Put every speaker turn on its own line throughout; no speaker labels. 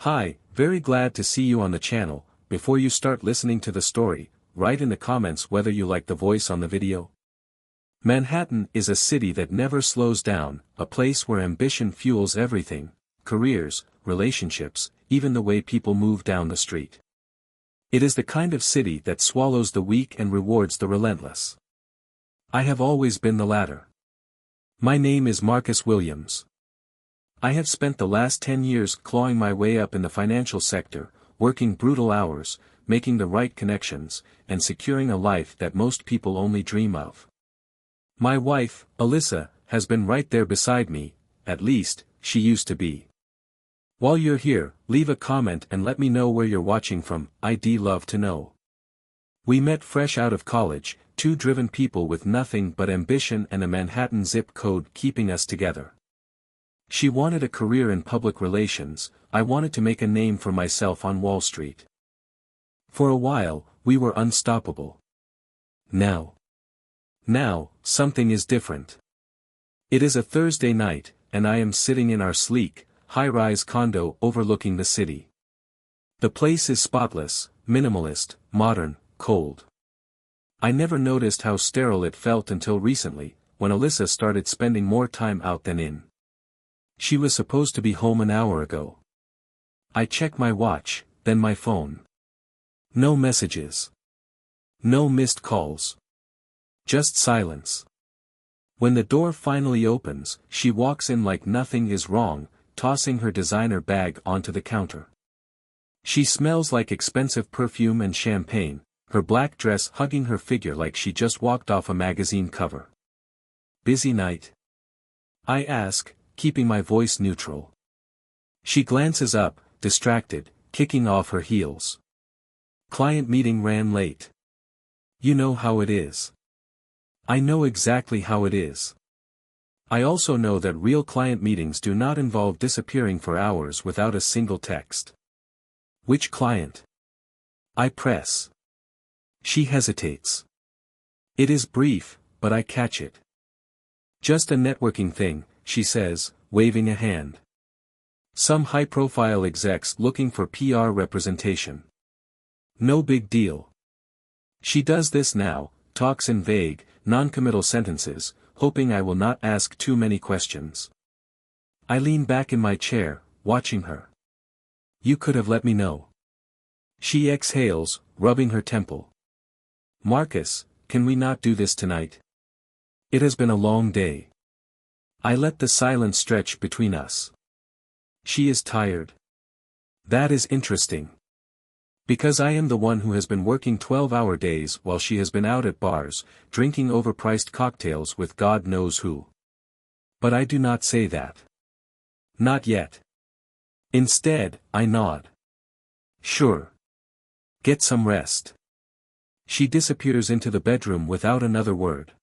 Hi, very glad to see you on the channel. Before you start listening to the story, write in the comments whether you like the voice on the video. Manhattan is a city that never slows down, a place where ambition fuels everything, careers, relationships, even the way people move down the street. It is the kind of city that swallows the weak and rewards the relentless. I have always been the latter. My name is Marcus Williams. I have spent the last 10 years clawing my way up in the financial sector, working brutal hours, making the right connections, and securing a life that most people only dream of. My wife, Alyssa, has been right there beside me, at least, she used to be. While you're here, leave a comment and let me know where you're watching from, I'd love to know. We met fresh out of college, two driven people with nothing but ambition and a Manhattan zip code keeping us together. She wanted a career in public relations, I wanted to make a name for myself on Wall Street. For a while, we were unstoppable. Now, something is different. It is a Thursday night, and I am sitting in our sleek, high-rise condo overlooking the city. The place is spotless, minimalist, modern, cold. I never noticed how sterile it felt until recently, when Alyssa started spending more time out than in. She was supposed to be home an hour ago. I check my watch, then my phone. No messages. No missed calls. Just silence. When the door finally opens, she walks in like nothing is wrong, tossing her designer bag onto the counter. She smells like expensive perfume and champagne, her black dress hugging her figure like she just walked off a magazine cover. Busy night? I ask, keeping my voice neutral. She glances up, distracted, kicking off her heels. Client meeting ran late. You know how it is. I know exactly how it is. I also know that real client meetings do not involve disappearing for hours without a single text. Which client? I press. She hesitates. It is brief, but I catch it. Just a networking thing, she says, waving a hand. Some high-profile execs looking for PR representation. No big deal. She does this now, talks in vague, non-committal sentences, hoping I will not ask too many questions. I lean back in my chair, watching her. You could have let me know. She exhales, rubbing her temple. Marcus, can we not do this tonight? It has been a long day. I let the silence stretch between us. She is tired. That is interesting. Because I am the one who has been working 12-hour days while she has been out at bars, drinking overpriced cocktails with God knows who. But I do not say that. Not yet. Instead, I nod. Sure. Get some rest. She disappears into the bedroom without another word.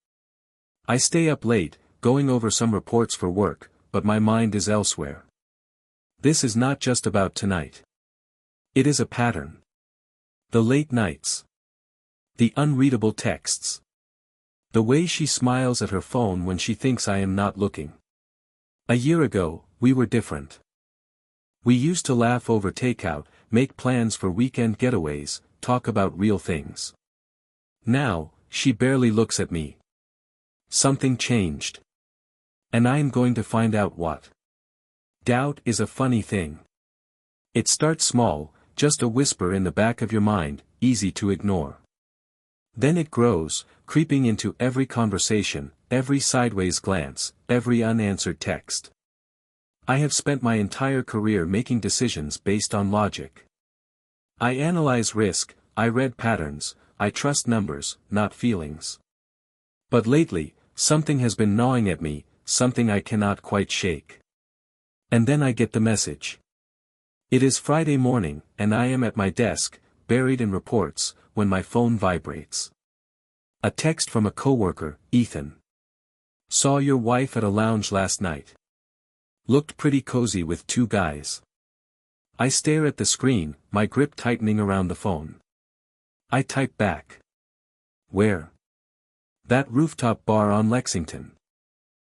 I stay up late, going over some reports for work, but my mind is elsewhere. This is not just about tonight. It is a pattern. The late nights. The unreadable texts. The way she smiles at her phone when she thinks I am not looking. A year ago, we were different. We used to laugh over takeout, make plans for weekend getaways, talk about real things. Now, she barely looks at me. Something changed. And I am going to find out what. Doubt is a funny thing. It starts small, just a whisper in the back of your mind, easy to ignore. Then it grows, creeping into every conversation, every sideways glance, every unanswered text. I have spent my entire career making decisions based on logic. I analyze risk, I read patterns, I trust numbers, not feelings. But lately, something has been gnawing at me, something I cannot quite shake. And then I get the message. It is Friday morning, and I am at my desk, buried in reports, when my phone vibrates. A text from a coworker, Ethan. Saw your wife at a lounge last night. Looked pretty cozy with two guys. I stare at the screen, my grip tightening around the phone. I type back. Where? That rooftop bar on Lexington.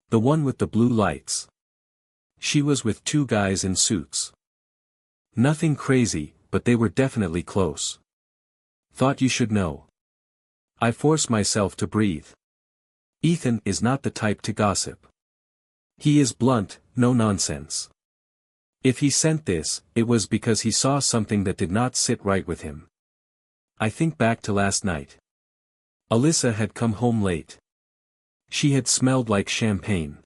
The one with the blue lights. She was with two guys in suits. Nothing crazy, but they were definitely close. Thought you should know. I force myself to breathe. Ethan is not the type to gossip. He is blunt, no nonsense. If he sent this, it was because he saw something that did not sit right with him. I think back to last night. Alyssa had come home late. She had smelled like champagne.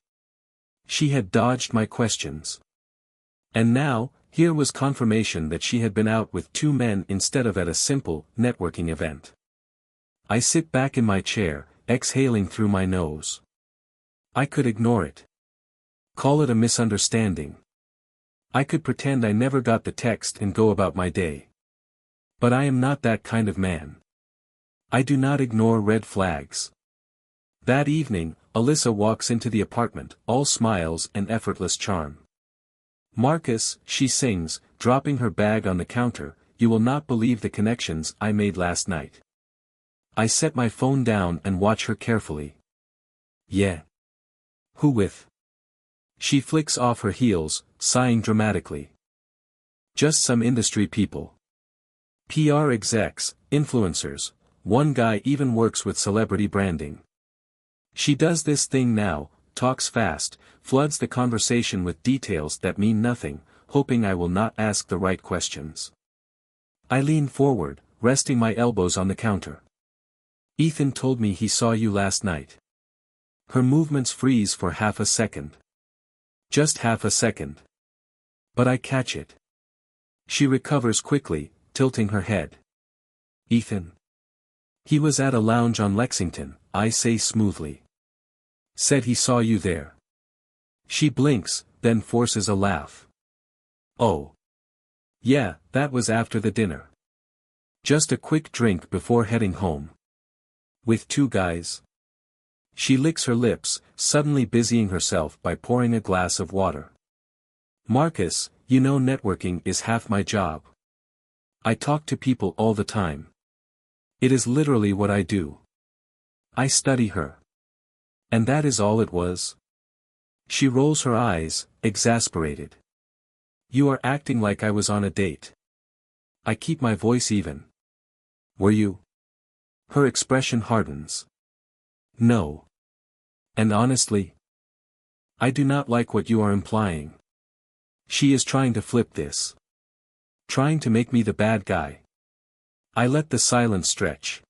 She had dodged my questions. And now, here was confirmation that she had been out with two men instead of at a simple, networking event. I sit back in my chair, exhaling through my nose. I could ignore it. Call it a misunderstanding. I could pretend I never got the text and go about my day. But I am not that kind of man. I do not ignore red flags. That evening, Alyssa walks into the apartment, all smiles and effortless charm. "Marcus," she sings, dropping her bag on the counter, "you will not believe the connections I made last night." I set my phone down and watch her carefully. "Yeah. Who with?" She flicks off her heels, sighing dramatically. "Just some industry people. PR execs, influencers, one guy even works with celebrity branding." She does this thing now, talks fast, floods the conversation with details that mean nothing, hoping I will not ask the right questions. I lean forward, resting my elbows on the counter. "Ethan told me he saw you last night." Her movements freeze for half a second. Just half a second. But I catch it. She recovers quickly, tilting her head. "Ethan? He was at a lounge on Lexington," I say smoothly. "Said he saw you there." She blinks, then forces a laugh. "Oh. Yeah, that was after the dinner. Just a quick drink before heading home." "With two guys?" She licks her lips, suddenly busying herself by pouring a glass of water. "Marcus, you know networking is half my job. I talk to people all the time. It is literally what I do. I study her. And that is all it was?" She rolls her eyes, exasperated. "You are acting like I was on a date." I keep my voice even. "Were you?" Her expression hardens. "No. And honestly, I do not like what you are implying." She is trying to flip this. Trying to make me the bad guy. I let the silence stretch.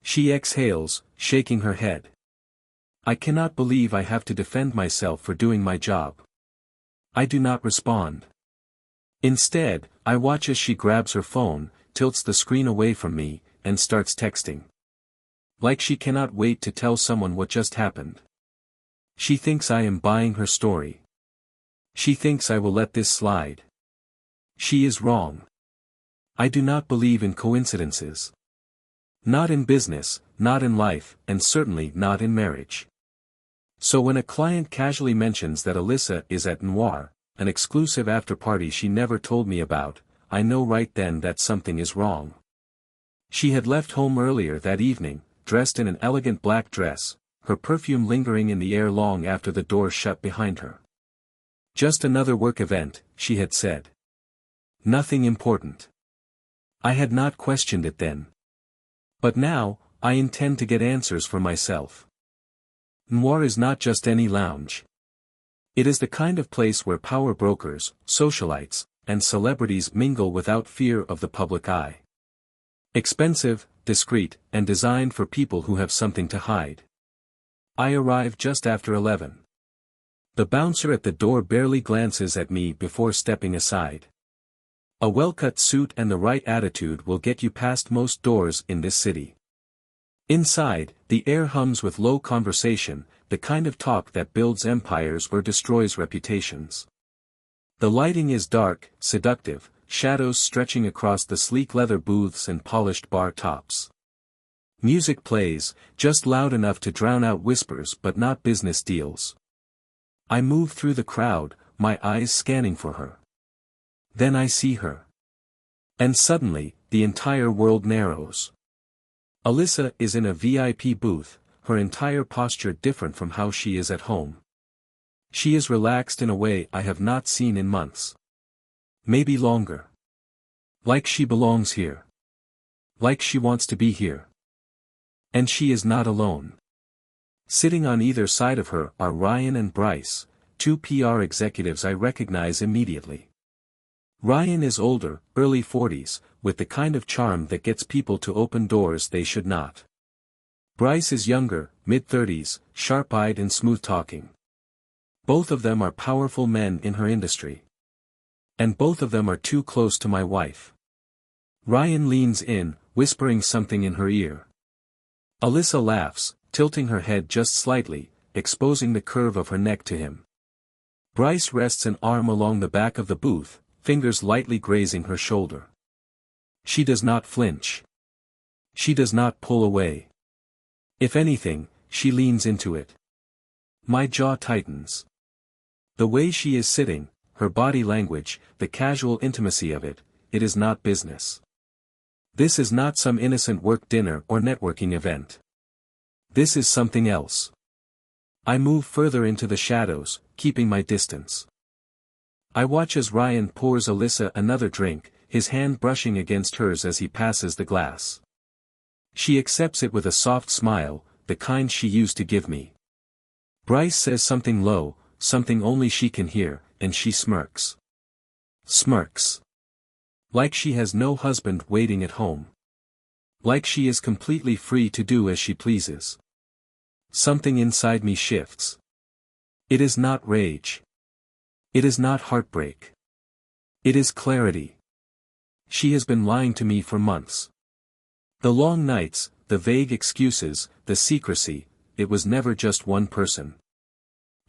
She exhales, shaking her head. I cannot believe I have to defend myself for doing my job. I do not respond. Instead, I watch as she grabs her phone, tilts the screen away from me, and starts texting. Like she cannot wait to tell someone what just happened. She thinks I am buying her story. She thinks I will let this slide. She is wrong. I do not believe in coincidences. Not in business, not in life, and certainly not in marriage. So when a client casually mentions that Alyssa is at Noir, an exclusive after-party she never told me about, I know right then that something is wrong. She had left home earlier that evening, dressed in an elegant black dress, her perfume lingering in the air long after the door shut behind her. "Just another work event," she had said. Nothing important. I had not questioned it then. But now, I intend to get answers for myself. Noir is not just any lounge. It is the kind of place where power brokers, socialites, and celebrities mingle without fear of the public eye. Expensive, discreet, and designed for people who have something to hide. I arrive just after 11. The bouncer at the door barely glances at me before stepping aside. A well-cut suit and the right attitude will get you past most doors in this city. Inside, the air hums with low conversation, the kind of talk that builds empires or destroys reputations. The lighting is dark, seductive, shadows stretching across the sleek leather booths and polished bar tops. Music plays, just loud enough to drown out whispers but not business deals. I move through the crowd, my eyes scanning for her. Then I see her. And suddenly, the entire world narrows. Alyssa is in a VIP booth, her entire posture different from how she is at home. She is relaxed in a way I have not seen in months. Maybe longer. Like she belongs here. Like she wants to be here. And she is not alone. Sitting on either side of her are Ryan and Bryce, two PR executives I recognize immediately. Ryan is older, early 40s, with the kind of charm that gets people to open doors they should not. Bryce is younger, mid-30s, sharp-eyed and smooth-talking. Both of them are powerful men in her industry. And both of them are too close to my wife. Ryan leans in, whispering something in her ear. Alyssa laughs, tilting her head just slightly, exposing the curve of her neck to him. Bryce rests an arm along the back of the booth, fingers lightly grazing her shoulder. She does not flinch. She does not pull away. If anything, she leans into it. My jaw tightens. The way she is sitting, her body language, the casual intimacy of it, it is not business. This is not some innocent work dinner or networking event. This is something else. I move further into the shadows, keeping my distance. I watch as Ryan pours Alyssa another drink, his hand brushing against hers as he passes the glass. She accepts it with a soft smile, the kind she used to give me. Bryce says something low, something only she can hear, and she smirks. Smirks. Like she has no husband waiting at home. Like she is completely free to do as she pleases. Something inside me shifts. It is not rage. It is not heartbreak. It is clarity. She has been lying to me for months. The long nights, the vague excuses, the secrecy, it was never just one person.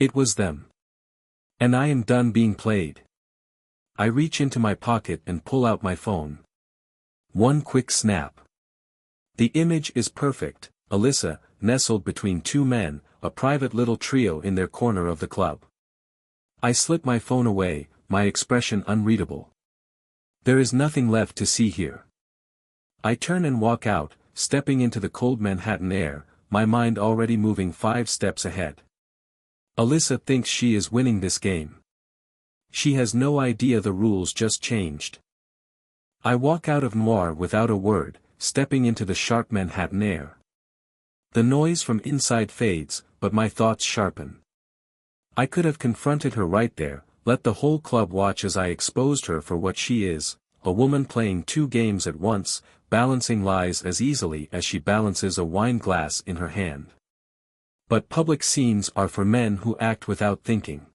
It was them. And I am done being played. I reach into my pocket and pull out my phone. One quick snap. The image is perfect, Alyssa, nestled between two men, a private little trio in their corner of the club. I slip my phone away, my expression unreadable. There is nothing left to see here. I turn and walk out, stepping into the cold Manhattan air, my mind already moving 5 steps ahead. Alyssa thinks she is winning this game. She has no idea the rules just changed. I walk out of Noir without a word, stepping into the sharp Manhattan air. The noise from inside fades, but my thoughts sharpen. I could have confronted her right there, let the whole club watch as I exposed her for what she is, a woman playing 2 games at once, balancing lies as easily as she balances a wine glass in her hand. But public scenes are for men who act without thinking.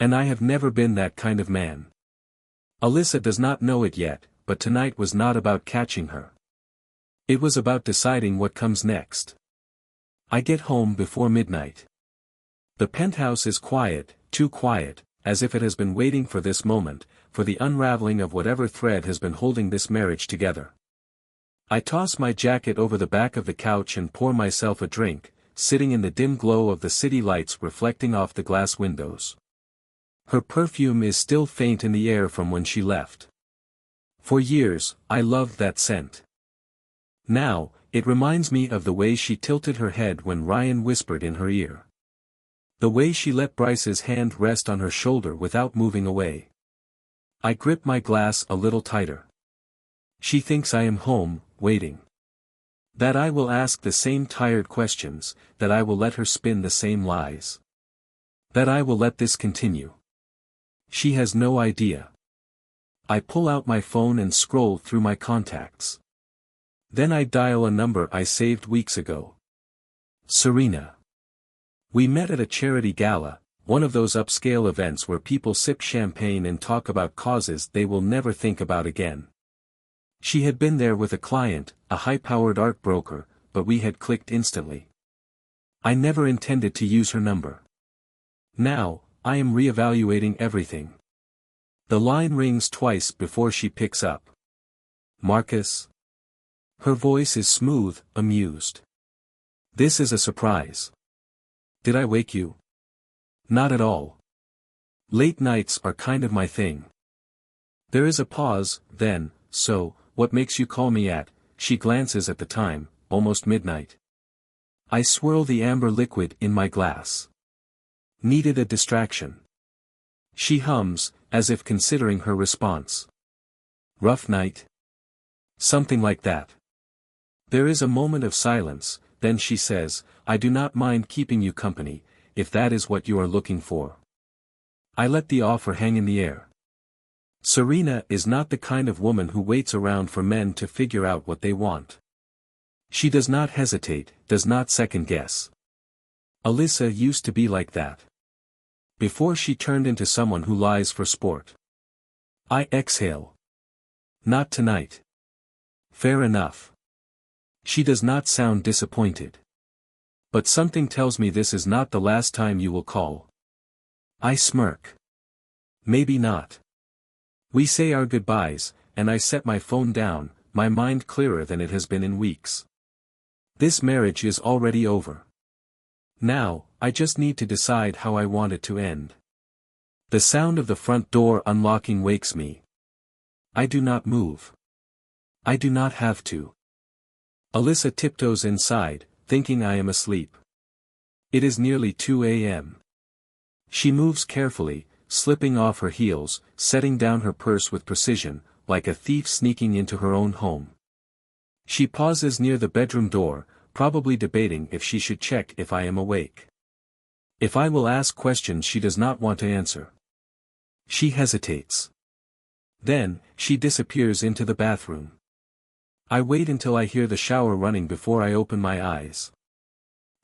And I have never been that kind of man. Alyssa does not know it yet, but tonight was not about catching her. It was about deciding what comes next. I get home before midnight. The penthouse is quiet, too quiet, as if it has been waiting for this moment, for the unraveling of whatever thread has been holding this marriage together. I toss my jacket over the back of the couch and pour myself a drink, sitting in the dim glow of the city lights reflecting off the glass windows. Her perfume is still faint in the air from when she left. For years, I loved that scent. Now, it reminds me of the way she tilted her head when Ryan whispered in her ear. The way she let Bryce's hand rest on her shoulder without moving away. I grip my glass a little tighter. She thinks I am home, waiting. That I will ask the same tired questions, that I will let her spin the same lies. That I will let this continue. She has no idea. I pull out my phone and scroll through my contacts. Then I dial a number I saved weeks ago. Serena. We met at a charity gala, one of those upscale events where people sip champagne and talk about causes they will never think about again. She had been there with a client, a high-powered art broker, but we had clicked instantly. I never intended to use her number. Now, I am reevaluating everything. The line rings twice before she picks up. Marcus? Her voice is smooth, amused. This is a surprise. Did I wake you? Not at all. Late nights are kind of my thing. There is a pause, then, so, what makes you call me at? She glances at the time, almost midnight. I swirl the amber liquid in my glass. Needed a distraction. She hums, as if considering her response. Rough night? Something like that. There is a moment of silence, then she says, I do not mind keeping you company, if that is what you are looking for. I let the offer hang in the air. Serena is not the kind of woman who waits around for men to figure out what they want. She does not hesitate, does not second guess. Alyssa used to be like that. Before she turned into someone who lies for sport. I exhale. Not tonight. Fair enough. She does not sound disappointed. But something tells me this is not the last time you will call. I smirk. Maybe not. We say our goodbyes, and I set my phone down, my mind clearer than it has been in weeks. This marriage is already over. Now, I just need to decide how I want it to end. The sound of the front door unlocking wakes me. I do not move. I do not have to. Alyssa tiptoes inside, thinking I am asleep. It is nearly 2 a.m. She moves carefully, slipping off her heels, setting down her purse with precision, like a thief sneaking into her own home. She pauses near the bedroom door, probably debating if she should check if I am awake. If I will ask questions she does not want to answer. She hesitates. Then, she disappears into the bathroom. I wait until I hear the shower running before I open my eyes.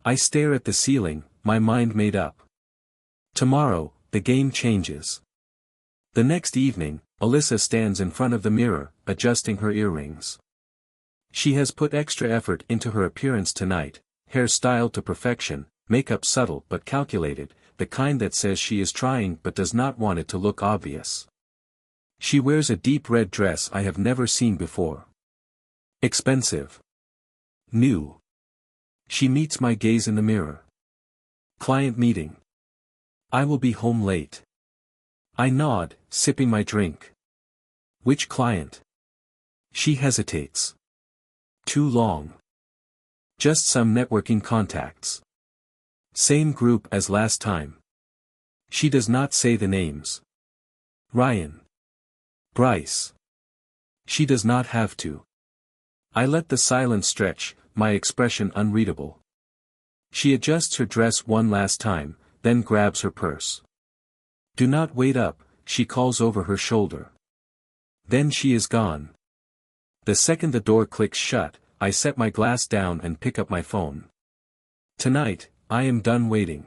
I stare at the ceiling, my mind made up. Tomorrow, the game changes. The next evening, Alyssa stands in front of the mirror, adjusting her earrings. She has put extra effort into her appearance tonight, hair styled to perfection, makeup subtle but calculated, the kind that says she is trying but does not want it to look obvious. She wears a deep red dress I have never seen before. Expensive. New. She meets my gaze in the mirror. Client meeting. I will be home late. I nod, sipping my drink. Which client? She hesitates. Too long. Just some networking contacts. Same group as last time. She does not say the names. Ryan. Bryce. She does not have to. I let the silence stretch, my expression unreadable. She adjusts her dress one last time, then grabs her purse. Do not wait up, she calls over her shoulder. Then she is gone. The second the door clicks shut, I set my glass down and pick up my phone. Tonight, I am done waiting.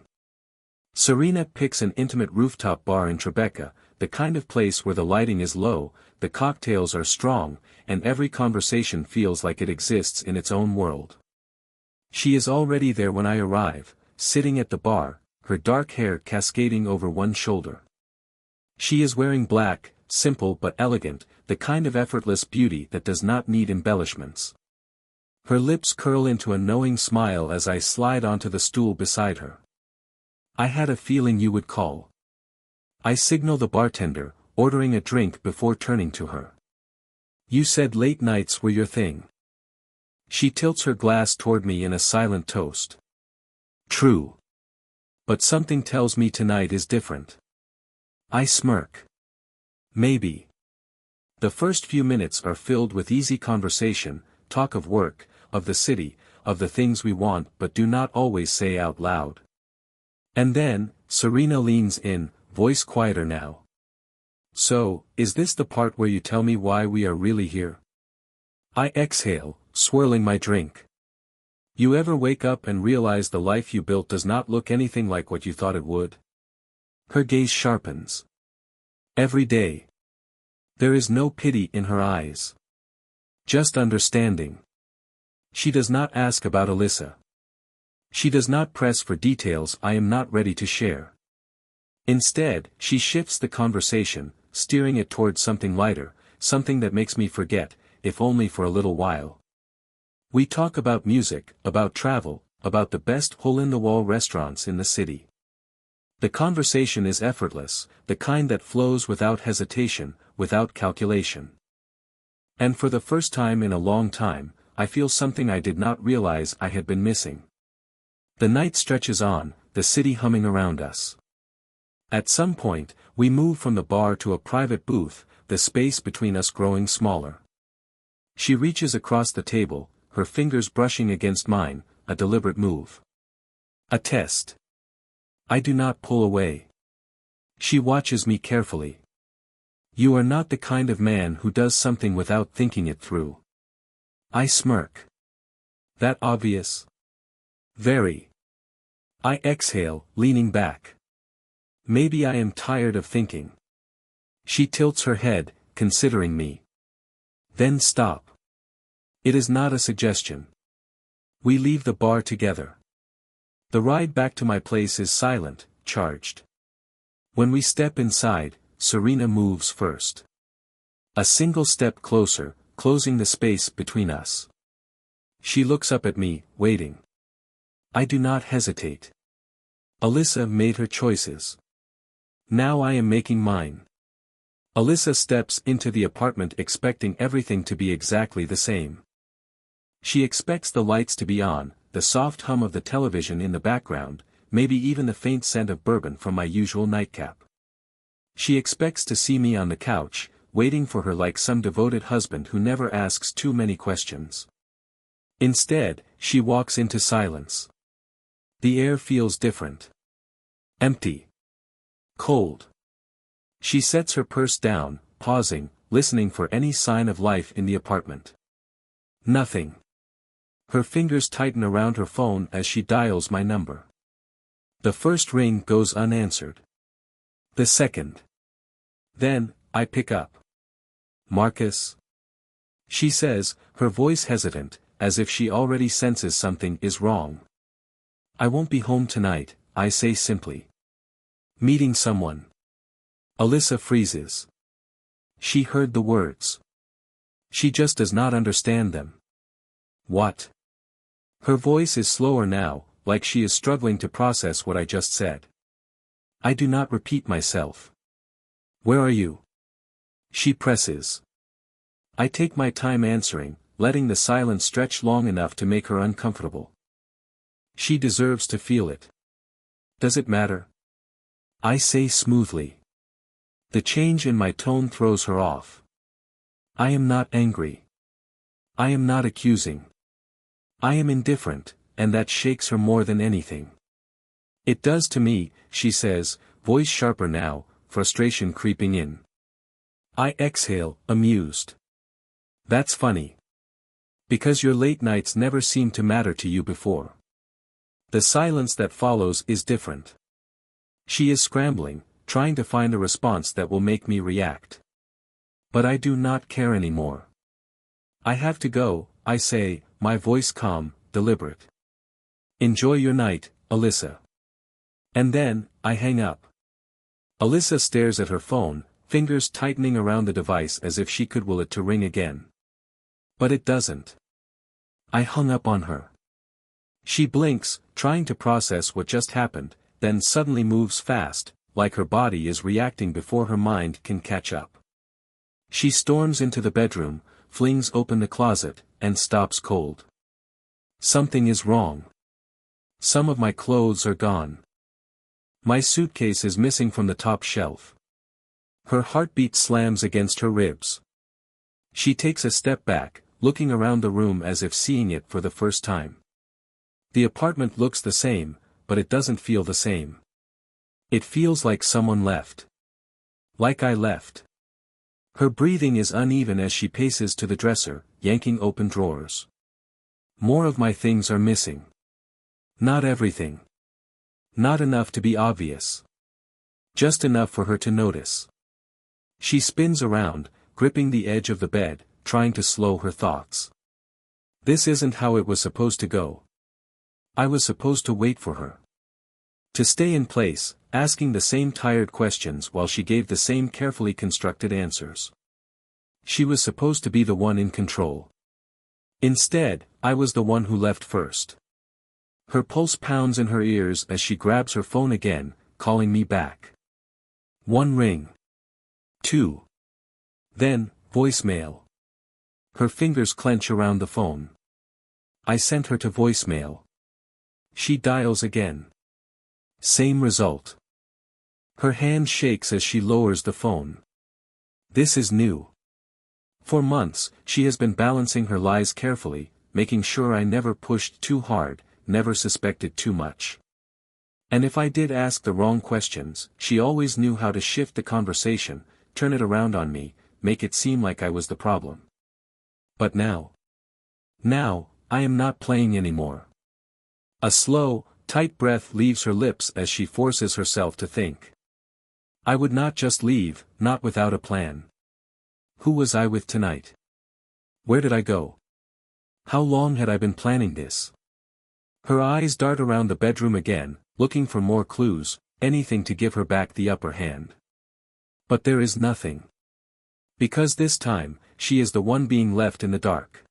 Serena picks an intimate rooftop bar in Tribeca, the kind of place where the lighting is low, the cocktails are strong, and every conversation feels like it exists in its own world. She is already there when I arrive, sitting at the bar, her dark hair cascading over one shoulder. She is wearing black, simple but elegant, the kind of effortless beauty that does not need embellishments. Her lips curl into a knowing smile as I slide onto the stool beside her. I had a feeling you would call. I signal the bartender, ordering a drink before turning to her. You said late nights were your thing. She tilts her glass toward me in a silent toast. True. But something tells me tonight is different. I smirk. Maybe. The first few minutes are filled with easy conversation, talk of work, of the city, of the things we want but do not always say out loud. And then, Serena leans in, voice quieter now. So, is this the part where you tell me why we are really here? I exhale, swirling my drink. You ever wake up and realize the life you built does not look anything like what you thought it would? Her gaze sharpens. Every day. There is no pity in her eyes. Just understanding. She does not ask about Alyssa. She does not press for details I am not ready to share. Instead, she shifts the conversation, steering it towards something lighter, something that makes me forget, if only for a little while. We talk about music, about travel, about the best hole-in-the-wall restaurants in the city. The conversation is effortless, the kind that flows without hesitation, without calculation. And for the first time in a long time, I feel something I did not realize I had been missing. The night stretches on, the city humming around us. At some point, we move from the bar to a private booth, the space between us growing smaller. She reaches across the table, her fingers brushing against mine, a deliberate move. A test. I do not pull away. She watches me carefully. You are not the kind of man who does something without thinking it through. I smirk. That obvious? Very. I exhale, leaning back. Maybe I am tired of thinking. She tilts her head, considering me. Then stop. It is not a suggestion. We leave the bar together. The ride back to my place is silent, charged. When we step inside, Serena moves first. A single step closer, closing the space between us. She looks up at me, waiting. I do not hesitate. Alyssa made her choices. Now I am making mine. Alyssa steps into the apartment expecting everything to be exactly the same. She expects the lights to be on, the soft hum of the television in the background, maybe even the faint scent of bourbon from my usual nightcap. She expects to see me on the couch, waiting for her like some devoted husband who never asks too many questions. Instead, she walks into silence. The air feels different. Empty. Cold. She sets her purse down, pausing, listening for any sign of life in the apartment. Nothing. Her fingers tighten around her phone as she dials my number. The first ring goes unanswered. The second. Then, I pick up. Marcus? She says, her voice hesitant, as if she already senses something is wrong. I won't be home tonight, I say simply. Meeting someone. Alyssa freezes. She heard the words. She just does not understand them. What? Her voice is slower now, like she is struggling to process what I just said. I do not repeat myself. Where are you? She presses. I take my time answering, letting the silence stretch long enough to make her uncomfortable. She deserves to feel it. Does it matter? I say smoothly. The change in my tone throws her off. I am not angry. I am not accusing. I am indifferent, and that shakes her more than anything. It does to me, she says, voice sharper now, frustration creeping in. I exhale, amused. That's funny. Because your late nights never seemed to matter to you before. The silence that follows is different. She is scrambling, trying to find a response that will make me react. But I do not care anymore. I have to go, I say, my voice calm, deliberate. Enjoy your night, Alyssa. And then, I hang up. Alyssa stares at her phone, fingers tightening around the device as if she could will it to ring again. But it doesn't. I hung up on her. She blinks, trying to process what just happened, then suddenly moves fast, like her body is reacting before her mind can catch up. She storms into the bedroom, flings open the closet, and stops cold. Something is wrong. Some of my clothes are gone. My suitcase is missing from the top shelf. Her heartbeat slams against her ribs. She takes a step back, looking around the room as if seeing it for the first time. The apartment looks the same, but it doesn't feel the same. It feels like someone left. Like I left. Her breathing is uneven as she paces to the dresser, yanking open drawers. More of my things are missing. Not everything. Not enough to be obvious. Just enough for her to notice. She spins around, gripping the edge of the bed, trying to slow her thoughts. This isn't how it was supposed to go. I was supposed to wait for her. To stay in place, asking the same tired questions while she gave the same carefully constructed answers. She was supposed to be the one in control. Instead, I was the one who left first. Her pulse pounds in her ears as she grabs her phone again, calling me back. One ring. Two. Then, voicemail. Her fingers clench around the phone. I sent her to voicemail. She dials again. Same result. Her hand shakes as she lowers the phone. This is new. For months, she has been balancing her lies carefully, making sure I never pushed too hard, never suspected too much. And if I did ask the wrong questions, she always knew how to shift the conversation, turn it around on me, make it seem like I was the problem. But now, I am not playing anymore. A slow, tight breath leaves her lips as she forces herself to think. I would not just leave, not without a plan. Who was I with tonight? Where did I go? How long had I been planning this? Her eyes dart around the bedroom again, looking for more clues, anything to give her back the upper hand. But there is nothing. Because this time, she is the one being left in the dark.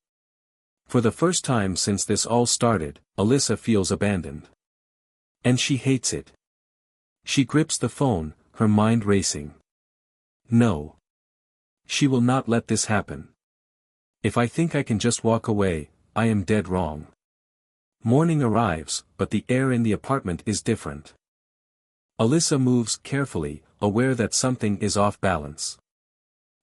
For the first time since this all started, Alyssa feels abandoned. And she hates it. She grips the phone, her mind racing. No. She will not let this happen. If I think I can just walk away, I am dead wrong. Morning arrives, but the air in the apartment is different. Alyssa moves carefully, aware that something is off balance.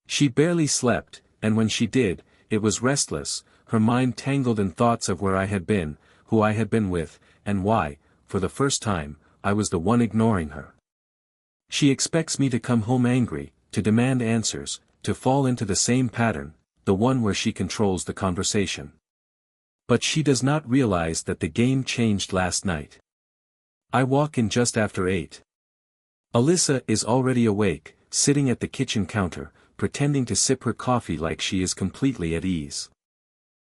She barely slept, and when she did, it was restless, her mind tangled in thoughts of where I had been, who I had been with, and why, for the first time, I was the one ignoring her. She expects me to come home angry, to demand answers, to fall into the same pattern, the one where she controls the conversation. But she does not realize that the game changed last night. I walk in just after 8. Alyssa is already awake, sitting at the kitchen counter, pretending to sip her coffee like she is completely at ease.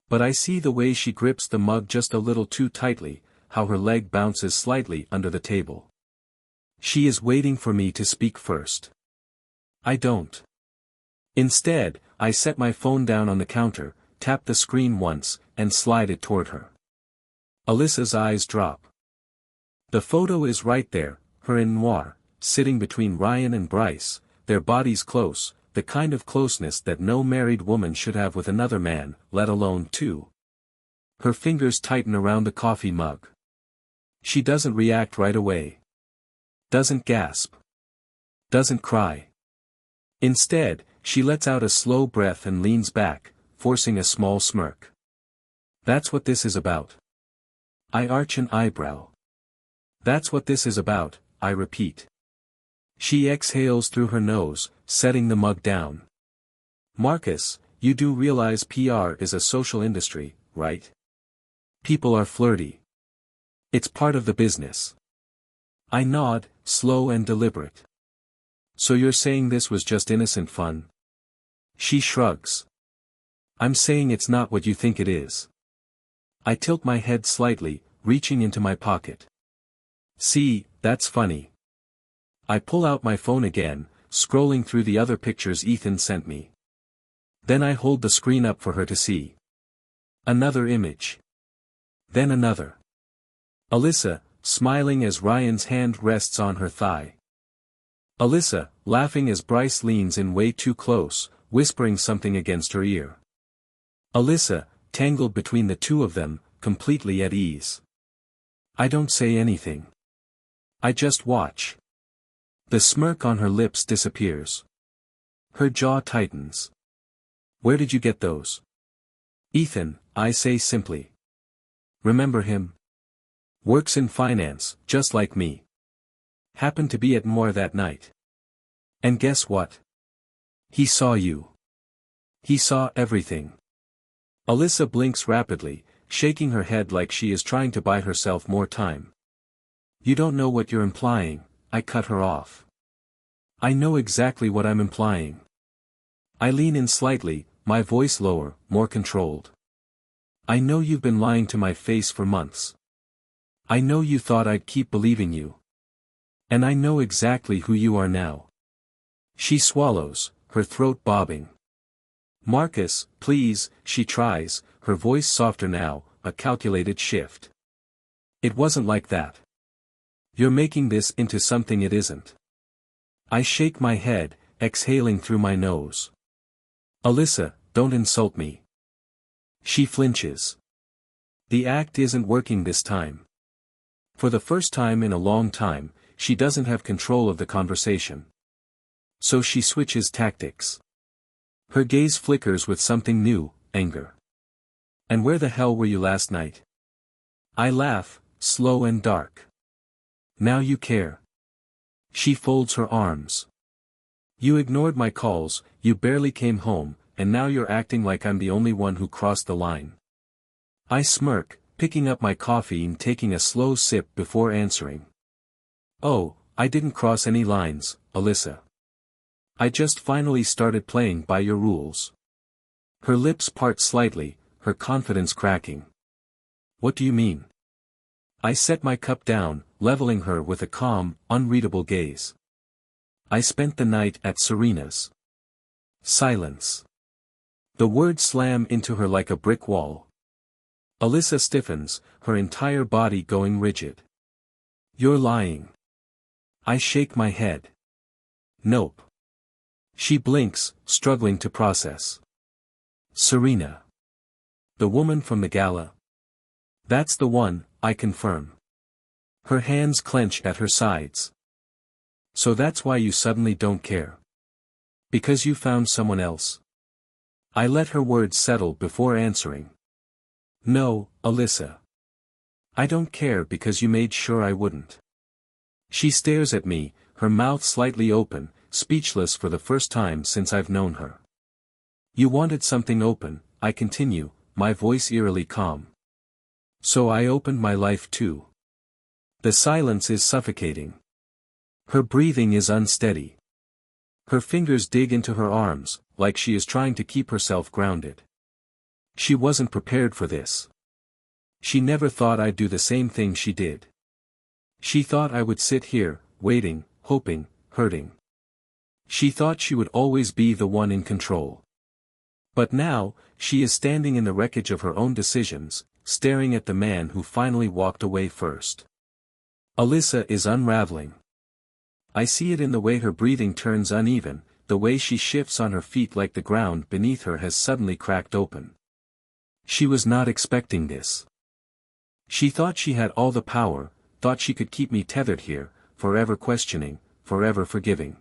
But I see the way she grips the mug just a little too tightly, how her leg bounces slightly under the table. She is waiting for me to speak first. I don't. Instead, I set my phone down on the counter, tap the screen once, and slide it toward her. Alyssa's eyes drop. The photo is right there, her in noir, sitting between Ryan and Bryce, their bodies close, the kind of closeness that no married woman should have with another man, let alone two. Her fingers tighten around the coffee mug. She doesn't react right away. Doesn't gasp. Doesn't cry. Instead, she lets out a slow breath and leans back, forcing a small smirk. That's what this is about. I arch an eyebrow. That's what this is about, I repeat. She exhales through her nose, setting the mug down. Marcus, you do realize PR is a social industry, right? People are flirty. It's part of the business. I nod, slow and deliberate. So you're saying this was just innocent fun? She shrugs. I'm saying it's not what you think it is. I tilt my head slightly, reaching into my pocket. See, that's funny. I pull out my phone again, scrolling through the other pictures Ethan sent me. Then I hold the screen up for her to see. Another image. Then another. Alyssa, smiling as Ryan's hand rests on her thigh. Alyssa, laughing as Bryce leans in way too close, whispering something against her ear. Alyssa, tangled between the two of them, completely at ease. I don't say anything. I just watch. The smirk on her lips disappears. Her jaw tightens. Where did you get those? Ethan, I say simply. Remember him? Works in finance, just like me. Happened to be at Moore that night. And guess what? He saw you. He saw everything. Alyssa blinks rapidly, shaking her head like she is trying to buy herself more time. You don't know what you're implying, I cut her off. I know exactly what I'm implying. I lean in slightly, my voice lower, more controlled. I know you've been lying to my face for months. I know you thought I'd keep believing you. And I know exactly who you are now. She swallows, her throat bobbing. Marcus, please, she tries, her voice softer now, a calculated shift. It wasn't like that. You're making this into something it isn't. I shake my head, exhaling through my nose. Alyssa, don't insult me. She flinches. The act isn't working this time. For the first time in a long time, she doesn't have control of the conversation. So she switches tactics. Her gaze flickers with something new, anger. "And where the hell were you last night?" I laugh, slow and dark. "Now you care." She folds her arms. "You ignored my calls, you barely came home, and now you're acting like I'm the only one who crossed the line." I smirk, picking up my coffee and taking a slow sip before answering. "Oh, I didn't cross any lines, Alyssa. I just finally started playing by your rules." Her lips part slightly, her confidence cracking. "What do you mean?" I set my cup down, leveling her with a calm, unreadable gaze. "I spent the night at Serena's." Silence. The words slam into her like a brick wall. Alyssa stiffens, her entire body going rigid. "You're lying." I shake my head. "Nope." She blinks, struggling to process. "Serena. The woman from the gala?" "That's the one," I confirm. Her hands clench at her sides. "So that's why you suddenly don't care? Because you found someone else?" I let her words settle before answering. "No, Alyssa. I don't care because you made sure I wouldn't." She stares at me, her mouth slightly open, speechless for the first time since I've known her. "You wanted something open," I continue, my voice eerily calm. "So I opened my life too." The silence is suffocating. Her breathing is unsteady. Her fingers dig into her arms, like she is trying to keep herself grounded. She wasn't prepared for this. She never thought I'd do the same thing she did. She thought I would sit here, waiting, hoping, hurting. She thought she would always be the one in control. But now, she is standing in the wreckage of her own decisions, staring at the man who finally walked away first. Alyssa is unraveling. I see it in the way her breathing turns uneven, the way she shifts on her feet like the ground beneath her has suddenly cracked open. She was not expecting this. She thought she had all the power, thought she could keep me tethered here, forever questioning, forever forgiving.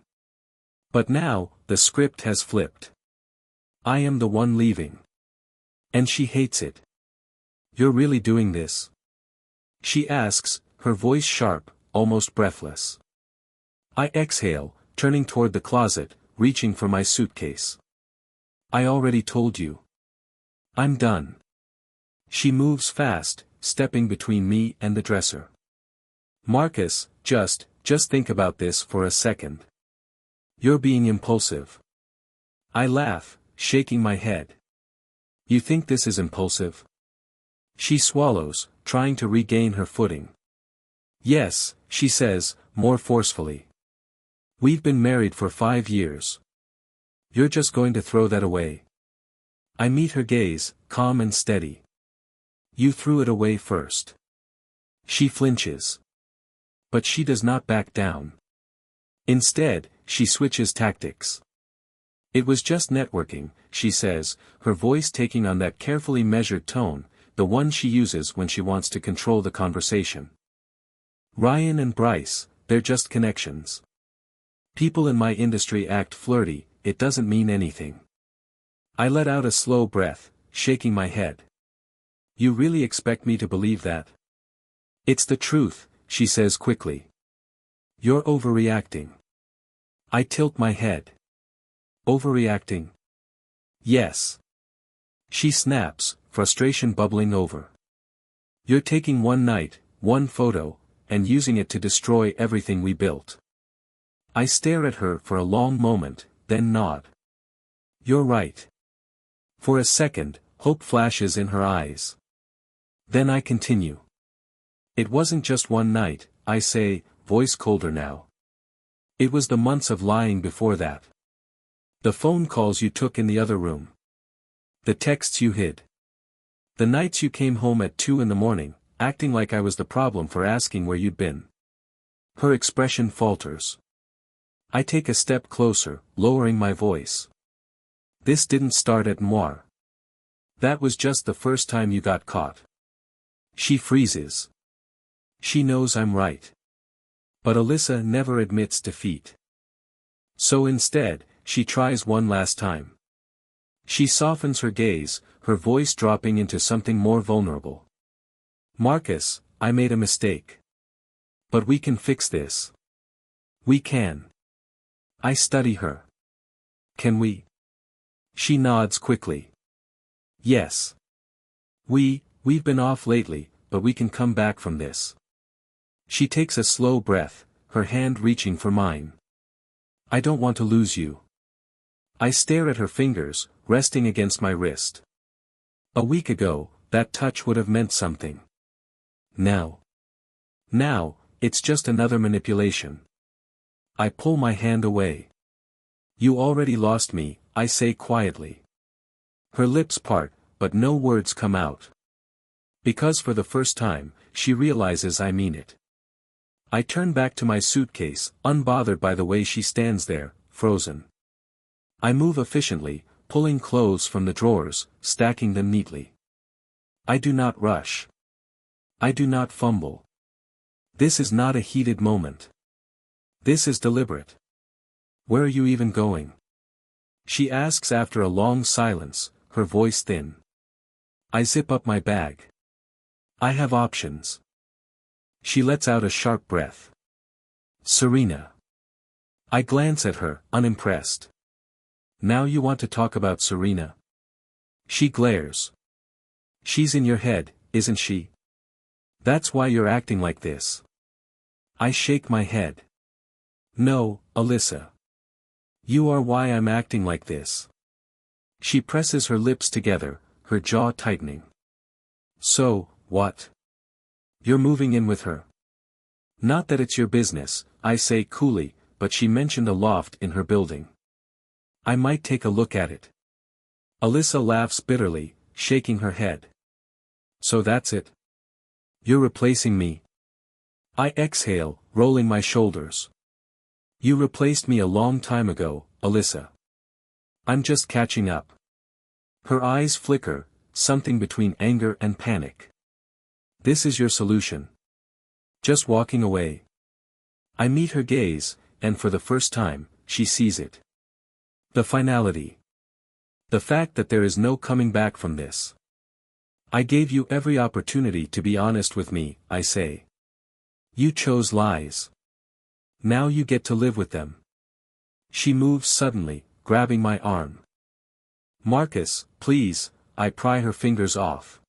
But now, the script has flipped. I am the one leaving. And she hates it. "You're really doing this?" she asks, her voice sharp, almost breathless. I exhale, turning toward the closet, reaching for my suitcase. "I already told you. I'm done." She moves fast, stepping between me and the dresser. "Marcus, just think about this for a second. You're being impulsive." I laugh, shaking my head. "You think this is impulsive?" She swallows, trying to regain her footing. "Yes," she says, more forcefully. "We've been married for 5 years. You're just going to throw that away?" I meet her gaze, calm and steady. "You threw it away first." She flinches. But she does not back down. Instead, she switches tactics. "It was just networking," she says, her voice taking on that carefully measured tone, the one she uses when she wants to control the conversation. "Ryan and Bryce, they're just connections. People in my industry act flirty, it doesn't mean anything." I let out a slow breath, shaking my head. "You really expect me to believe that?" "It's the truth," she says quickly. "You're overreacting." I tilt my head. "Overreacting?" "Yes." She snaps, frustration bubbling over. "You're taking one night, one photo, and using it to destroy everything we built." I stare at her for a long moment, then nod. "You're right." For a second, hope flashes in her eyes. Then I continue. "It wasn't just one night," I say, voice colder now. "It was the months of lying before that. The phone calls you took in the other room. The texts you hid. The nights you came home at 2 in the morning, acting like I was the problem for asking where you'd been." Her expression falters. I take a step closer, lowering my voice. "This didn't start at Noir. That was just the first time you got caught." She freezes. She knows I'm right. But Alyssa never admits defeat. So instead, she tries one last time. She softens her gaze, her voice dropping into something more vulnerable. Marcus, I made a mistake. But we can fix this. We can. I study her. Can we? She nods quickly. Yes. We've been off lately, but we can come back from this. She takes a slow breath, her hand reaching for mine. I don't want to lose you. I stare at her fingers, resting against my wrist. A week ago, that touch would have meant something. Now, it's just another manipulation. I pull my hand away. You already lost me, I say quietly. Her lips part, but no words come out. Because for the first time, she realizes I mean it. I turn back to my suitcase, unbothered by the way she stands there, frozen. I move efficiently, pulling clothes from the drawers, stacking them neatly. I do not rush. I do not fumble. This is not a heated moment. This is deliberate. Where are you even going? She asks after a long silence, her voice thin. I zip up my bag. I have options. She lets out a sharp breath. Serena. I glance at her, unimpressed. Now you want to talk about Serena? She glares. She's in your head, isn't she? That's why you're acting like this. I shake my head. No, Alyssa. You are why I'm acting like this. She presses her lips together, her jaw tightening. So, what? You're moving in with her. Not that it's your business, I say coolly, but she mentioned a loft in her building. I might take a look at it. Alyssa laughs bitterly, shaking her head. So that's it? You're replacing me? I exhale, rolling my shoulders. You replaced me a long time ago, Alyssa. I'm just catching up. Her eyes flicker, something between anger and panic. This is your solution. Just walking away. I meet her gaze, and for the first time, she sees it. The finality. The fact that there is no coming back from this. I gave you every opportunity to be honest with me, I say. You chose lies. Now you get to live with them. She moves suddenly, grabbing my arm. Marcus, please, I pry her fingers off.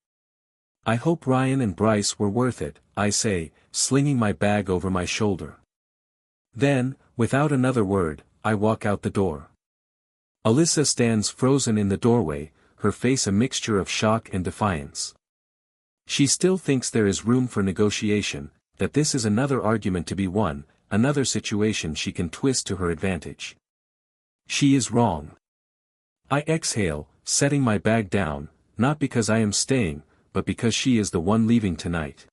I hope Ryan and Bryce were worth it, I say, slinging my bag over my shoulder. Then, without another word, I walk out the door. Alyssa stands frozen in the doorway, her face a mixture of shock and defiance. She still thinks there is room for negotiation, that this is another argument to be won, another situation she can twist to her advantage. She is wrong. I exhale, setting my bag down, not because I am staying, but because she is the one leaving tonight.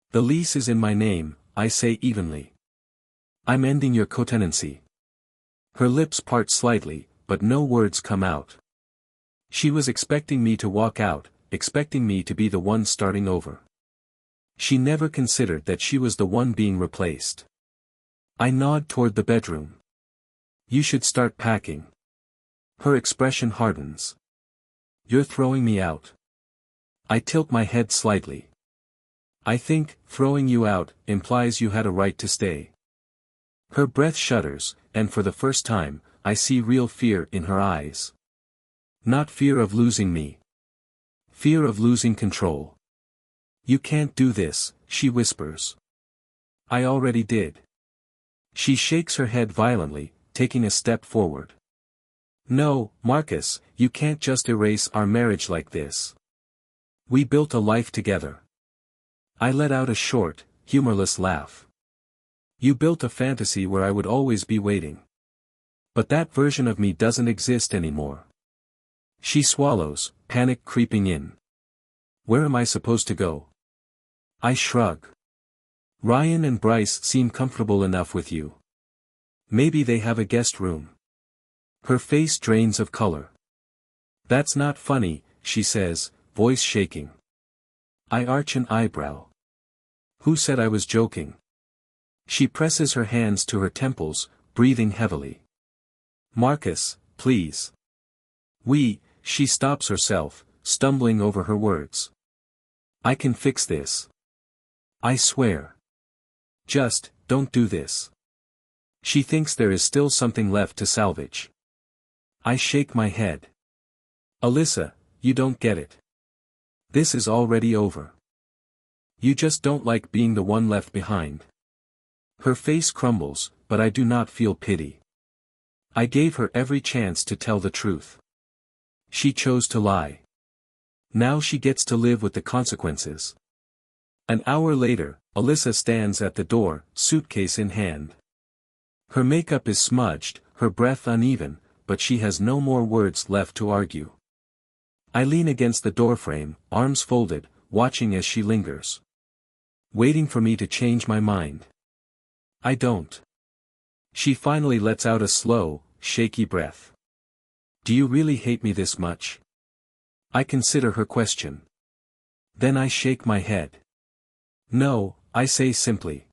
The lease is in my name, I say evenly. I'm ending your co-tenancy. Her lips part slightly, but no words come out. She was expecting me to walk out, expecting me to be the one starting over. She never considered that she was the one being replaced. I nod toward the bedroom. You should start packing. Her expression hardens. You're throwing me out. I tilt my head slightly. I think, throwing you out, implies you had a right to stay. Her breath shudders, and for the first time, I see real fear in her eyes. Not fear of losing me. Fear of losing control. You can't do this, she whispers. I already did. She shakes her head violently, taking a step forward. No, Marcus, you can't just erase our marriage like this. We built a life together. I let out a short, humorless laugh. You built a fantasy where I would always be waiting. But that version of me doesn't exist anymore. She swallows, panic creeping in. Where am I supposed to go? I shrug. Ryan and Bryce seem comfortable enough with you. Maybe they have a guest room. Her face drains of color. That's not funny, she says, voice shaking. I arch an eyebrow. Who said I was joking? She presses her hands to her temples, breathing heavily. Marcus, please. She stops herself, stumbling over her words. I can fix this. I swear. Just, don't do this. She thinks there is still something left to salvage. I shake my head. Alyssa, you don't get it. This is already over. You just don't like being the one left behind. Her face crumbles, but I do not feel pity. I gave her every chance to tell the truth. She chose to lie. Now she gets to live with the consequences. An hour later, Alyssa stands at the door, suitcase in hand. Her makeup is smudged, her breath uneven, but she has no more words left to argue. I lean against the doorframe, arms folded, watching as she lingers. Waiting for me to change my mind. I don't. She finally lets out a slow, shaky breath. Do you really hate me this much? I consider her question. Then I shake my head. No, I say simply.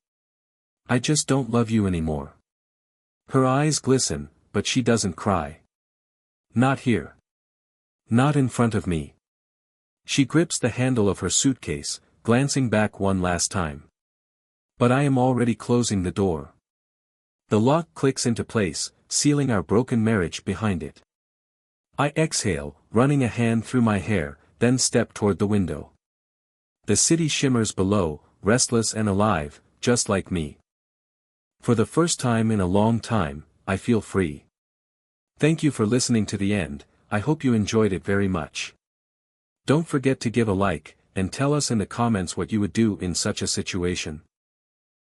I just don't love you anymore. Her eyes glisten, but she doesn't cry. Not here. Not in front of me. She grips the handle of her suitcase, glancing back one last time. But I am already closing the door. The lock clicks into place, sealing our broken marriage behind it. I exhale, running a hand through my hair, then step toward the window. The city shimmers below, restless and alive, just like me. For the first time in a long time, I feel free. Thank you for listening to the end. I hope you enjoyed it very much. Don't forget to give a like, and tell us in the comments what you would do in such a situation.